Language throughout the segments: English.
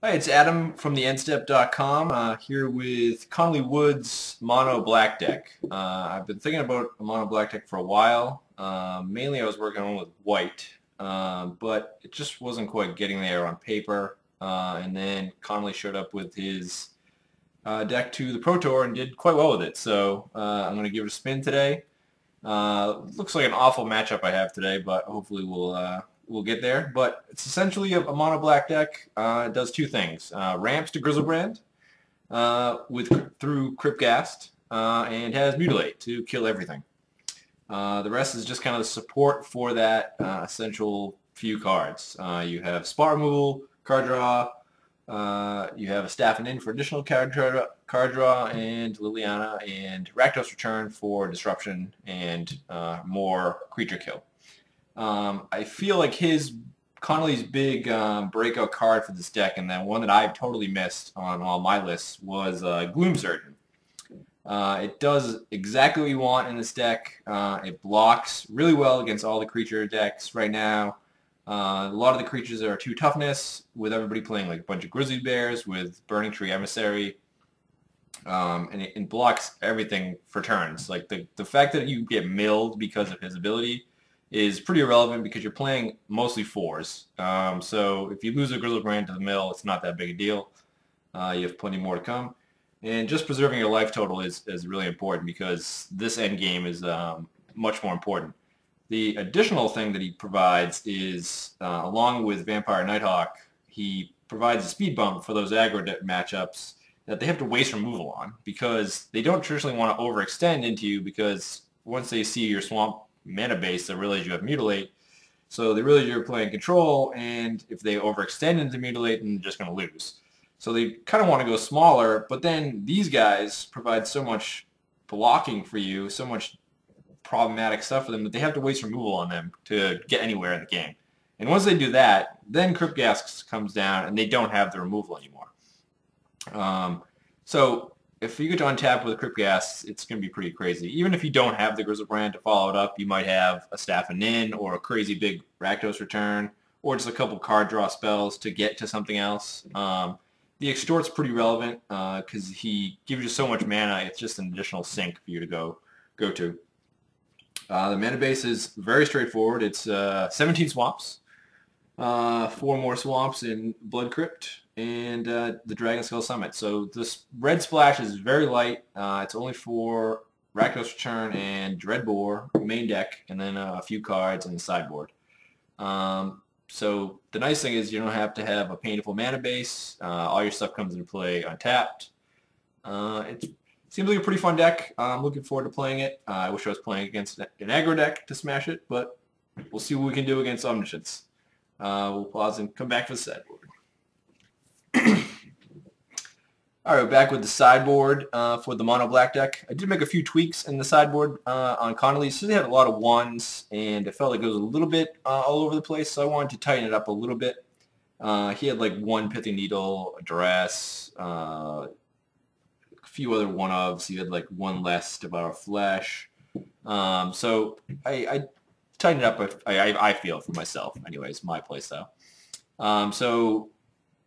Hi, it's Adam from TheEndStep.com here with Conley Woods Mono Black Deck. I've been thinking about a Mono Black Deck for a while. Mainly I was working on with white, but it just wasn't quite getting there on paper. And then Conley showed up with his deck to the Pro Tour and did quite well with it. So I'm going to give it a spin today. Looks like an awful matchup I have today, but hopefully we'll get there. But it's essentially a mono black deck. It does two things: ramps to Grizzlebrand through Cryptgast, and has Mutilate to kill everything. The rest is just kind of the support for that essential few cards. You have spot removal, card draw. You have a Staff and In for additional card draw, and Liliana and Rakdos Return for disruption and more creature kill. I feel like Connolly's big breakout card for this deck, and then one that I've totally missed on all my lists, was Gloom Surgeon. It does exactly what you want in this deck. It blocks really well against all the creature decks right now. A lot of the creatures are 2 toughness, with everybody playing like a bunch of grizzly bears with Burning Tree Emissary. And it blocks everything for turns. Like the fact that you get milled because of his ability is pretty irrelevant because you're playing mostly 4s. So if you lose a Grizzlebrand to the mill, it's not that big a deal. You have plenty more to come. And just preserving your life total is really important because this end game is much more important. The additional thing that he provides is, along with Vampire Nighthawk, he provides a speed bump for those aggro matchups that they have to waste removal on because they don't traditionally want to overextend into you because once they see your swamp mana base, they realize you have Mutilate. So they realize you're playing control, and if they overextend into Mutilate, then they're just going to lose. So they kind of want to go smaller, but then these guys provide so much blocking for you, so much problematic stuff for them that they have to waste removal on them to get anywhere in the game. And once they do that, then Cryptgast comes down and they don't have the removal anymore. So if you get to untap with a Cryptgast, it's going to be pretty crazy. Even if you don't have the Grizzlebrand to follow it up, you might have a Staff and In or a crazy big Rakdos Return or just a couple card draw spells to get to something else. The Extort's pretty relevant because he gives you so much mana, it's just an additional sink for you to go to. The mana base is very straightforward. It's 17 swamps, 4 more swamps in Blood Crypt, and the Dragon Skull Summit. So this red splash is very light. It's only for Rakdos Return and Dreadbore main deck, and then a few cards in the sideboard. So the nice thing is you don't have to have a painful mana base. All your stuff comes into play untapped. It seems like a pretty fun deck. I'm looking forward to playing it. I wish I was playing against an aggro deck to smash it, but we'll see what we can do against Omniscience. We'll pause and come back to the sideboard. All right, we're back with the sideboard for the mono black deck. I did make a few tweaks in the sideboard on Conley. So they had a lot of 1s, and it felt like it was a little bit all over the place, so I wanted to tighten it up a little bit. He had like 1 Pithy Needle, a Duress, a few other 1-ofs. He had like 1 less Devour Flesh. So I tightened it up, I feel, for myself. Anyways, my playstyle. So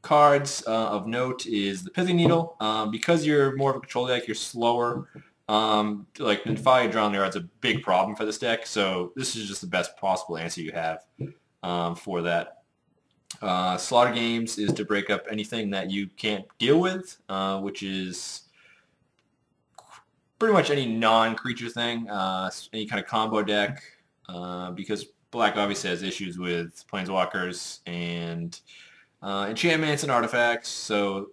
cards of note is the Pithy Needle. Because you're more of a control deck, you're slower. Like Nymphia Draw on the Yard's a big problem for this deck, so this is just the best possible answer you have for that. Slaughter Games is to break up anything that you can't deal with, which is pretty much any non-creature thing, any kind of combo deck, because Black obviously has issues with Planeswalkers and enchantments and artifacts, so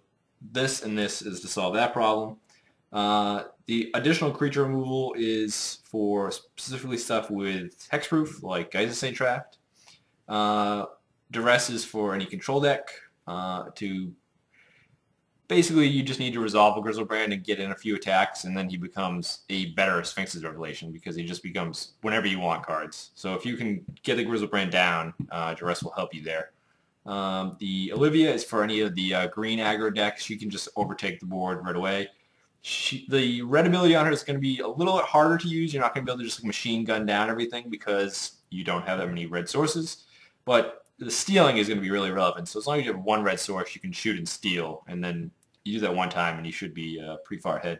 this and this is to solve that problem. The additional creature removal is for specifically stuff with hexproof, like Geist of Saint Traft. Duress is for any control deck. Basically, you just need to resolve a Grizzlebrand and get in a few attacks, and then he becomes a better Sphinx's Revelation because he just becomes whenever you want cards. So if you can get the Grizzlebrand down, Duress will help you there. The Olivia is for any of the green aggro decks. You can just overtake the board right away. The red ability on her is going to be a little bit harder to use. You're not going to be able to just like machine gun down everything because you don't have that many red sources. But the stealing is going to be really relevant. So as long as you have one red source, you can shoot and steal, and then you do that one time, and you should be pretty far ahead.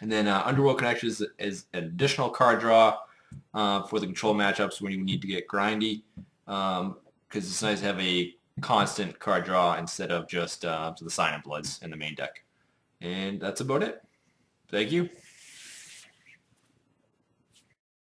And then Underworld Connection is an additional card draw for the control matchups when you need to get grindy, because it's nice to have a constant card draw instead of just to the Sign-In Bloods in the main deck. And that's about it. Thank you.